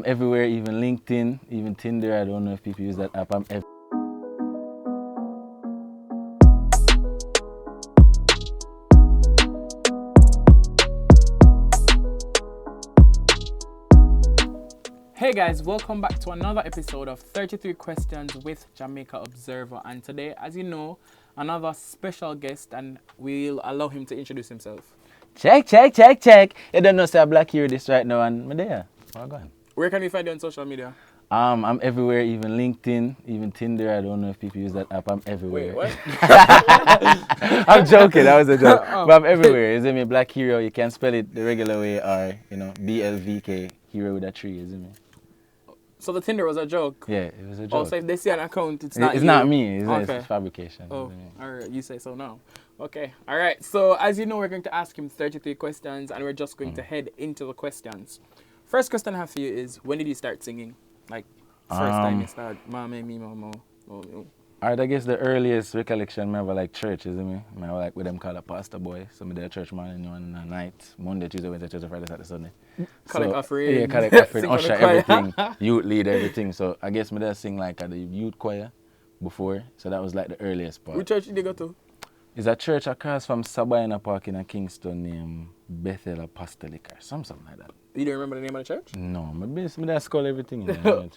everywhere, even LinkedIn, even Tinder. I don't know if people use that app. I'm Hey guys, welcome back to another episode of 33 Questions with Jamaica Observer. And today, as you know, another special guest, and we'll allow him to introduce himself. Check. You don't know, say Blvk H3ro this right now, and I'm there. Well, go on. Where can we find you on social media? I'm everywhere, even LinkedIn, even Tinder. I don't know if people use that app. I'm everywhere. Wait, what? I'm joking. That was a joke. But I'm everywhere. Is it me? Blvk H3ro. You can spell it the regular way, or Blvk H3ro with a 3. Is it me? So the Tinder was a joke? Yeah, it was a joke. Oh, so if they see an account, it's not It's you? not me. It's, Okay. it's fabrication. Oh, all right. You say so now. Okay. All right. So as you know, we're going to ask him 33 questions, and we're just going to head into the questions. First question I have for you is, when did you start singing? Like, first time you start, Mama, me, Mama. Alright, I guess the earliest recollection I have like church, isn't me? I have like with them called a pastor boy. So I there church morning and night, Monday, Tuesday, Wednesday, Thursday, Friday, Saturday, Sunday. Collect offering. Yeah, collect offering, Sing on the usher choir. everything, youth lead everything. So I guess I there sing like at the youth choir before. So that was like the earliest part. Which church did you go to? It's a church across from Sabina Park in Kingston named Bethel Apostolic or something like that. You don't remember the name of the church? No, I there skull everything in there.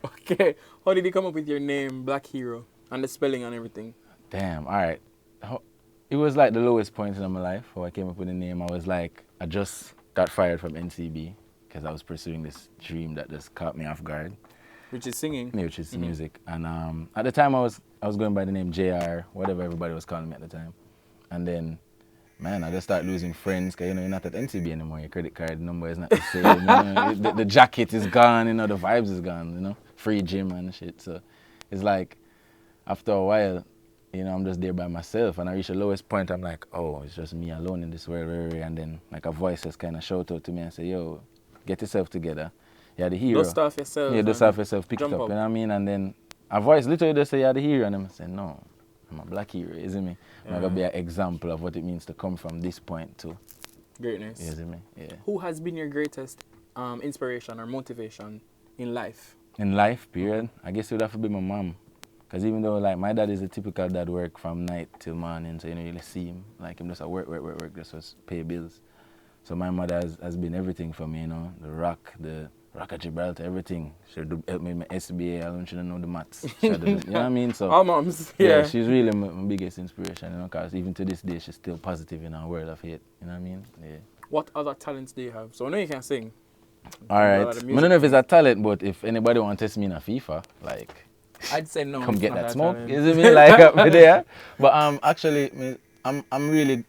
Okay. How did you come up with your name, Blvk H3ro, and the spelling and everything? Damn, alright. It was like the lowest point in my life how I came up with the name. I was like, I just got fired from NCB because I was pursuing this dream that just caught me off guard. Which is singing? Yeah, which is music. And at the time I was going by the name JR, whatever everybody was calling me at the time. And then, man, I just started losing friends because, you're not at NCB anymore. Your credit card number is not the same. The jacket is gone, the vibes is gone, Free gym and shit. So it's like, after a while, I'm just there by myself. And I reached the lowest point. I'm like, oh, it's just me alone in this world. And then like a voice just kind of shout out to me and say, yo, get yourself together. You're the hero. Dust off yourself. Yeah, dust off yourself, pick it up, jump up. you know what I mean? And then a voice literally just say, you're the hero. And I'm saying, no, I'm a Blvk H3ro, isn't me? I'm going to be an example of what it means to come from this point to Greatness. isn't me? Yeah. Who has been your greatest inspiration or motivation in life? In life, period, I guess it would have to be my mom. Because even though like my dad is a typical dad, work from night till morning, so you really see him, like him just a work, just to pay bills. So my mother has been everything for me, the rock of Gibraltar, everything. She help me with my SBA, I don't know the maths. You know what I mean? So Our moms, yeah. she's really my biggest inspiration, because even to this day she's still positive in her world of hate, you know what I mean? Yeah. What other talents do you have? So I know you can sing. Alright, I don't know if it's a talent, but if anybody wants to test me in a FIFA, like, I'd say no. come it's get not that smoke, talent. is it me? Like up there. But actually, I'm really,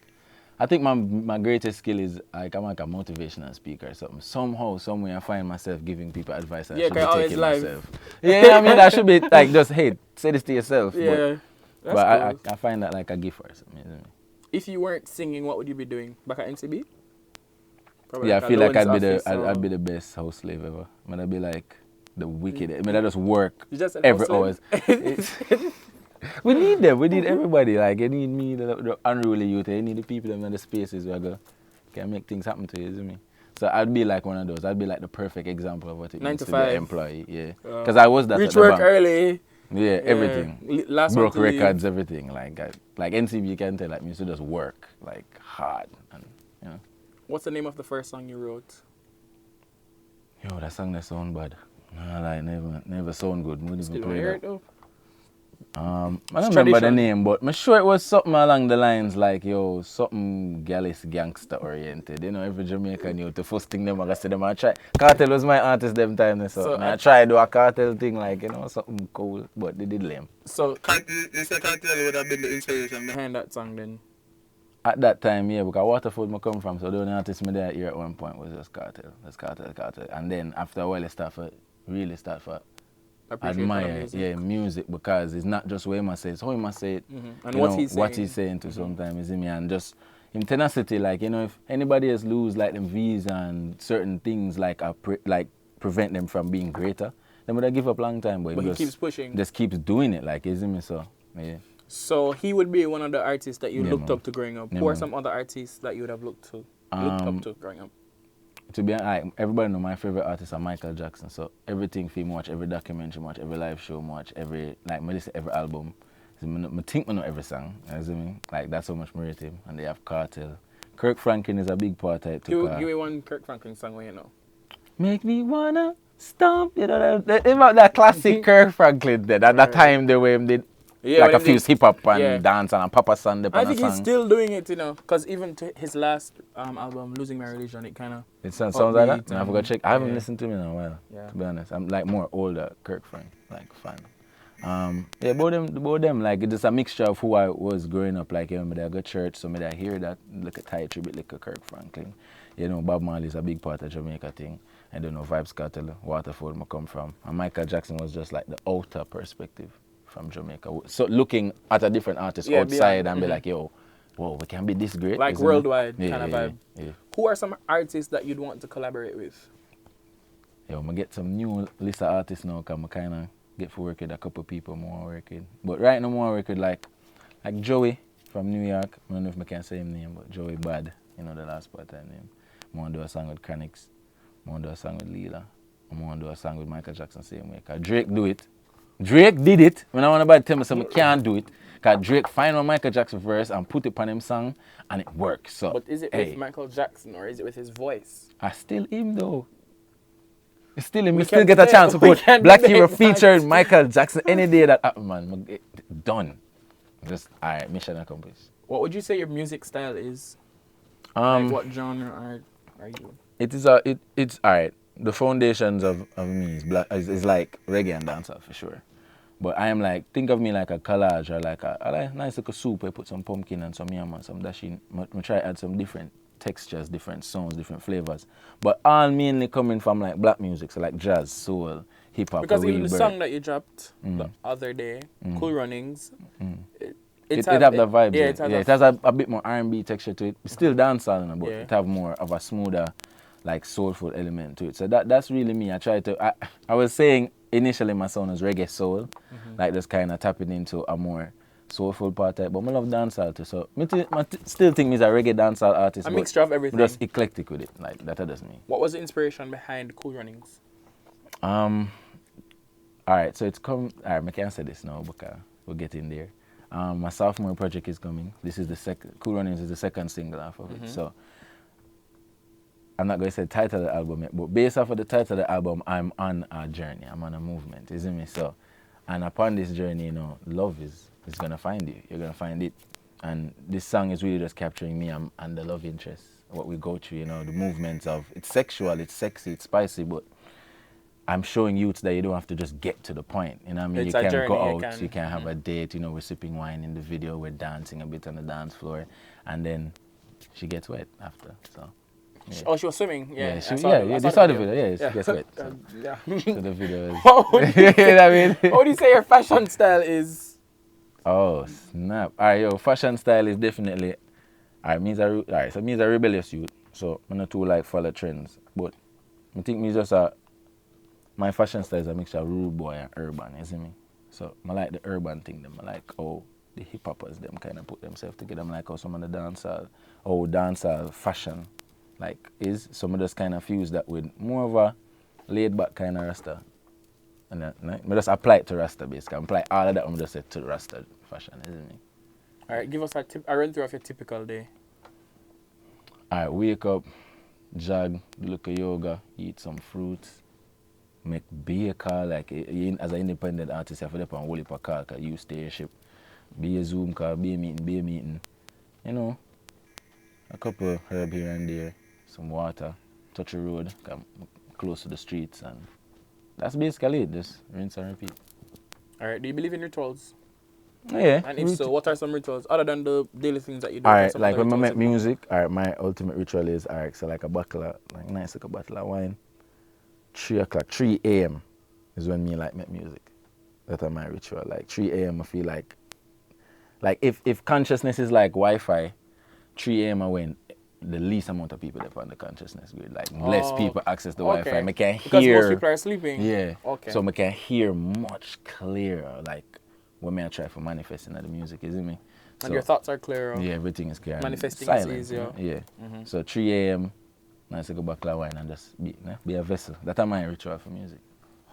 I think my greatest skill is like I'm like a motivational speaker or something. Somehow, somewhere I find myself giving people advice that I should be always taking live. myself. Yeah, I mean I should be like just hey, say this to yourself. Yeah. But That's cool. I find that like a gift or something. Isn't it? If you weren't singing, what would you be doing? Back at NCB? Probably Yeah, I feel like Loans I'd be the best house slave ever. I'd be like the wicked. I just work You just said every house hours. slave? We need them. We need everybody. Like you need me, the unruly youth. You need the people in the spaces where can make things happen to you, isn't me? So I'd be like one of those. I'd be like the perfect example of what it 9 means to to be 5. an employee. Yeah, because I was that. Reach at the work bank. early. Yeah, everything. Last Broke one to leave. records, everything. Like NCB, you can tell like me to just work like hard and What's the name of the first song you wrote? Yo, that song that sound bad. Nah, like never sound good. We Still even don't play hear that. it though? I don't It's remember the tradition. name, but I'm sure it was something along the lines like, yo, something gallus gangster oriented. Every Jamaican youth, the first thing them I say them I try. Cartel was my artist them time, so I try to do a cartel thing like, something cool, but they did lame. So you say Cartel would have been the inspiration behind that song then? At that time, yeah, because Waterford I come from, so the only artist me there here at one point was just cartel. And then after a while I really start to Appreciate admire music. music because it's not just what he must say, it's how he must say it. And what he's saying to sometimes, is me, and just him tenacity, like, if anybody else lose like them V's and certain things like prevent them from being greater, then would I give up long time, but he keeps pushing. Just keeps doing it, like, isn't me? So yeah. So he would be one of the artists that you Yeah, looked man. up to growing up. Yeah, Who are man. some other artists that you would have looked up to growing up? to be like everybody know my favorite artist are Michael Jackson. So everything film watch, every documentary watch, every live show watch, every like me listen every album. So I think I know every song. You know what I mean? Like that's how much I rate him. And they have Cartel. Kirk Franklin is a big part of it too. Give me one Kirk Franklin song where you know. Make me wanna stomp, you know that classic Kirk Franklin. At that time they were did like a few hip hop and dance and Papa Sunday. I think he's still doing it, you know, because even to his last album, Losing My Religion, it kind of. It sounds like that. I forgot to check. I haven't listened to him in a while. Yeah. To be honest, I'm like more older Kirk Frank like fan. About them, like it's just a mixture of who I was growing up. Like, you know, I go to church, so I hear that, like a Thai tribute, like a Kirk Franklin. You know, Bob Marley is a big part of Jamaica thing. I don't know, Vibes Cartel, Waterford I come from. And Michael Jackson was just like the outer perspective from Jamaica. So looking at a different artist outside and be like, yo, whoa, we can be this great. Like worldwide kind of vibe. Yeah. Who are some artists that you'd want to collaborate with? Yo, I'm going to get some new list of artists now because I kind of get to work with a couple people more working. But right now more work with like Joey from New York. I don't know if I can say his name, but Joey Bad, you know the last part of his name. I want to do a song with Chronix. I want to do a song with Leela. I want to do a song with Michael Jackson same way. Because Drake do it. Drake did it. When I want to tell me something, I can't do it. Because Drake find one Michael Jackson verse and put it on him song and it works. So, but is it with Michael Jackson or is it with his voice? I still him though. It's still him. We still get a chance to put Blvk H3ro featuring Michael Jackson any day that happen, man. Done. Just alright, mission accomplished. What would you say your music style is? Like what genre are you? It's alright. The foundations of me is like reggae and dancehall for sure. But I am like, think of me like a collage or like a nice little soup where I put some pumpkin and some yam and some dashing. I try to add some different textures, different sounds, different flavors. But all mainly coming from like black music, so like jazz, soul, hip hop. Because even the song that you dropped the other day, Cool Runnings, it have the vibe. Yeah, it has a bit more R&B texture to it. It's still dancehall, but it have more of a smoother, like soulful element to it. So that's really me. I was saying initially my sound was reggae soul, like just kind of tapping into a more soulful part type, but I love dancehall too. So I still think he's a reggae dancehall artist. A mixture of everything. Just eclectic with it, like that does me. What was the inspiration behind Cool Runnings? Alright, so it's come. Alright, I can't say this now because we'll get in there. My sophomore project is coming. This is the second. Cool Runnings is the second single off of it. So I'm not going to say the title of the album yet, but based off of the title of the album, I'm on a journey. I'm on a movement, isn't it? So, and upon this journey, you know, love is gonna find you. You're gonna find it, and this song is really just capturing me and the love interest, what we go through. You know, the movements of it's sexual, it's sexy, it's spicy, but I'm showing youths that you don't have to just get to the point. You know what I mean? It's you a can journey, go out, you can have a date. You know, we're sipping wine in the video, we're dancing a bit on the dance floor, and then she gets wet after. So. Yeah. Oh, she was swimming. Yeah, you saw the video. Yeah, she gets wet. So, so the video is. What would you say your fashion style is? Oh snap! Alright, yo, fashion style is definitely. Me's a rebellious youth. So I'm not too like follow trends, but I think me just my fashion style is a mixture of rude boy and urban. You see me? So I like the urban thing. Them I like the hip hoppers them kind of put themselves together. I'm like some of the dancehall fashion. Like some of those kind of fuse that with more of a laid back kind of Rasta. And I just apply it to Rasta basically. I apply all of that I'm just say to Rasta fashion, isn't it? Alright, give us a run through of your typical day. Alright, wake up, jog, do a little yoga, eat some fruits, make beer call, like as an independent artist you have to depend on whole heap of call because you stay ship. Be a Zoom call, be a meeting. You know. A couple of herb here and there. Some water, touch the road, come close to the streets, and that's basically it. Just rinse and repeat. Alright, do you believe in rituals? Yeah. And if so, what are some rituals other than the daily things that you do? Alright, like when I make music, my ultimate ritual is so like a bottle of nice like a bottle of wine. 3 o'clock, 3 a.m. is when me like make music. That's my ritual. Like 3 a.m. I feel like if consciousness is like Wi-Fi, 3 a.m. I when the least amount of people that on the consciousness grid. Like less people access the Wi-Fi. I can hear because most people are sleeping. Yeah. Okay. So I can hear much clearer like what I try for manifesting the music, isn't me? And your thoughts are clearer. Yeah, everything is clear. Manifesting silent, is easier. Yeah. So 3 a.m. Nice to go back to wine and just be a vessel. That's my ritual for music.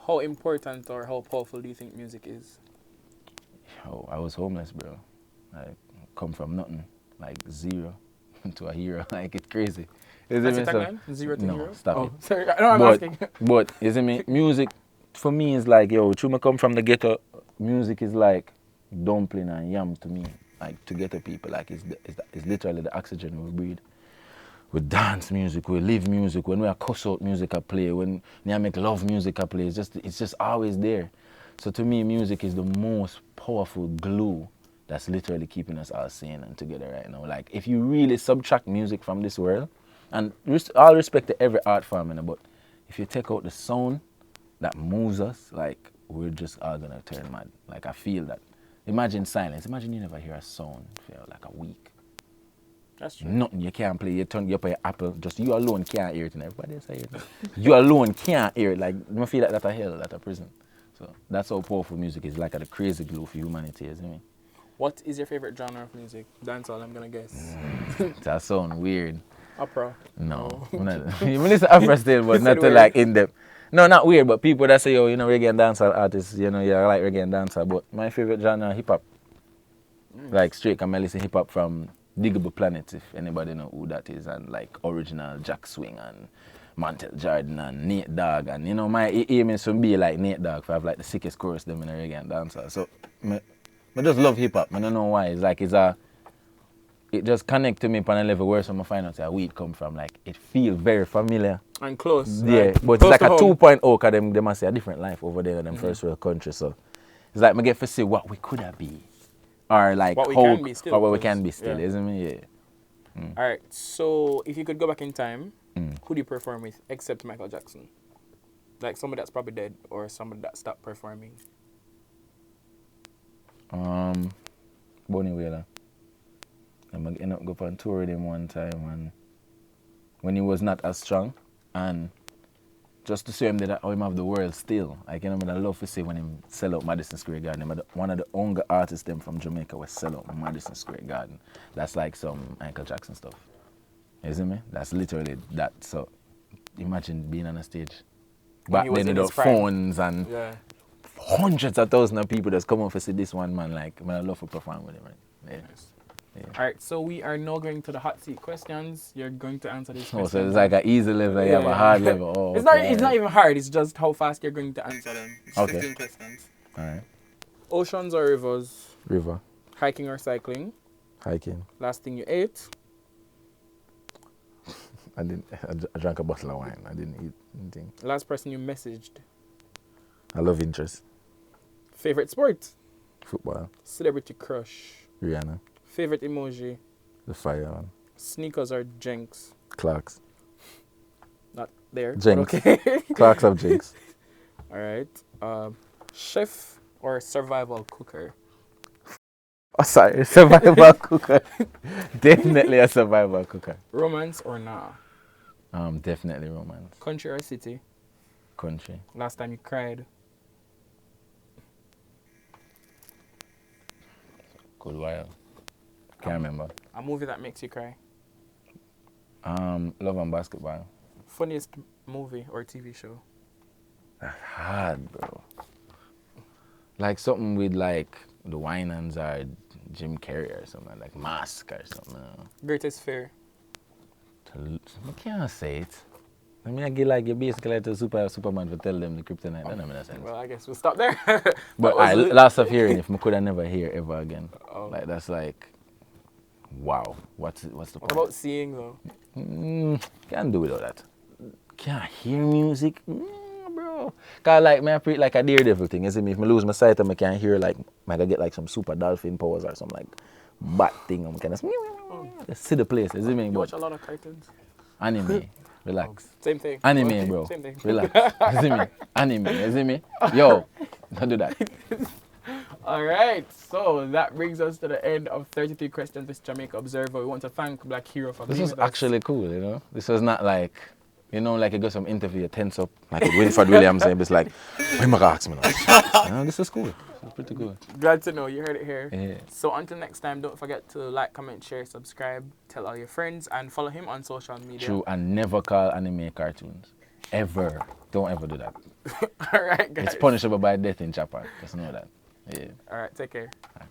How important or how powerful do you think music is? Oh, I was homeless, bro. I come from nothing, like zero to a hero. Like it's crazy. That's your tagline? Zero to no, hero? stop Oh, it. sorry. No, I'm asking. But isn't me? Music for me is like, yo, true, I come from the ghetto. Music is like dumpling and yam to me. Like to ghetto people, like it's literally the oxygen we breathe. We dance music, we live music. When we are cuss out music, I play. When I make love music, I play. It's just always there. So to me, music is the most powerful glue that's literally keeping us all sane and together right now. Like if you really subtract music from this world, and all respect to every art form, but if you take out the sound that moves us, like we're just all gonna turn mad. Like I feel that. Imagine silence. Imagine you never hear a sound for like a week. That's true. Nothing. You can't play. You turn up your Apple. Just you alone can't hear it, and everybody else hear it. You alone can't hear it. Like I feel like that's a hell, that's a prison. So that's how powerful music is. Like a crazy glue for humanity, isn't it? What is your favorite genre of music? Dancehall, I'm gonna guess. That sound weird. Opera. No, you listen to opera still, but You not said to weird. like in depth. No, not weird, but people that say, yo, reggae and dancehall artists, I like reggae and dancehall. But my favorite genre, hip hop. Like straight, I listen hip hop from Diggable Planet, if anybody know who that is, and like original Jack Swing and Montel Jordan and Nate Dogg, and my aim is to be like Nate Dogg, for I have like the sickest chorus them in a reggae and dancehall. So I just love hip hop. I don't know why. It's like it just connect to me on a level where some I find out where it come from. Like it feel very familiar. And close. Yeah, right? but Close it's like to a home. 2.0 because they must say a different life over there in them first world country. So it's like I get to see what we could have been. Or like What we how, can be still, or what we 'cause- can be still, yeah. isn't it? Yeah. All right. So if you could go back in time, who do you perform with except Michael Jackson? Like somebody that's probably dead or somebody that stopped performing. Bonnie Wheeler. I'm gonna end up go on tour with him one time when he was not as strong, and just to see him that him have the world still. Like I love to see when him sell out Madison Square Garden. Him one of the only artists them from Jamaica was sell out Madison Square Garden. That's like some Michael Jackson stuff. Isn't me? That's literally that. So imagine being on a stage. Back he was then in without his prime. phones and Yeah. hundreds of thousands of people that's come up to see this one man. Like I love to perform with him, right? Yeah. Yeah. All right. So we are now going to the hot seat questions. You're going to answer these Oh, questions. so it's like an easy level, you have a hard level. Oh, It's okay, not even hard. It's just how fast you're going to answer them. It's Okay. 15 questions. All right. Oceans or rivers? River, Hiking or cycling? hiking. Last thing you ate? I drank a bottle of wine. I didn't eat anything. Last person you messaged? I love interest. Favorite sport? Football. Celebrity crush? Rihanna. Favorite emoji? The fire one. Sneakers or Jenks? Clarks. Not there. but Jenks. Okay. Clarks of Jinx. All right. Chef or survival cooker? Oh, sorry. Survival cooker. Definitely a survival cooker. Romance or nah? Definitely romance. Country or city? Country. Last time you cried? Good while. Can't remember. A movie that makes you cry? Love and basketball. Funniest movie or TV show? That's hard, bro. Like something with like the Winans or Jim Carrey or something, like Mask or something. Greatest fear? I can't say it. I mean, I get like you're basically like the Superman for tell them the kryptonite. That doesn't make sense. Well, I guess we'll stop there. But I lots of hearing if I could have never hear ever again. Oh. Like that's like, wow. What's the What point? about seeing though? Can't do without that. Can't hear music, bro. Cause like me, I treat like a daredevil thing. You see me, if I lose my sight, I can't hear like, I get like some super dolphin powers or some like bat thing. I'm kind of just see the place. You see me, You but watch a lot of cartoons? anime, relax. Same thing. Anime, Okay, bro. Same thing. Relax. You see me? Anime. You see me? Yo, don't do that. All right. So that brings us to the end of 33 questions with Jamaica Observer. We want to thank Blvk H3ro for This being was with us. actually cool, you know? This was not like You know, like you go some interview, you tense up, like with Winford Williams, and it's like, why am I gonna ask me now? You know, this is cool. It's pretty cool. Glad to know. You heard it here. Yeah. So until next time, don't forget to like, comment, share, subscribe, tell all your friends, and follow him on social media. True, and never call anime cartoons. Ever. Don't ever do that. All right, guys. It's punishable by death in Japan. Just know that. Yeah. All right, take care. All right.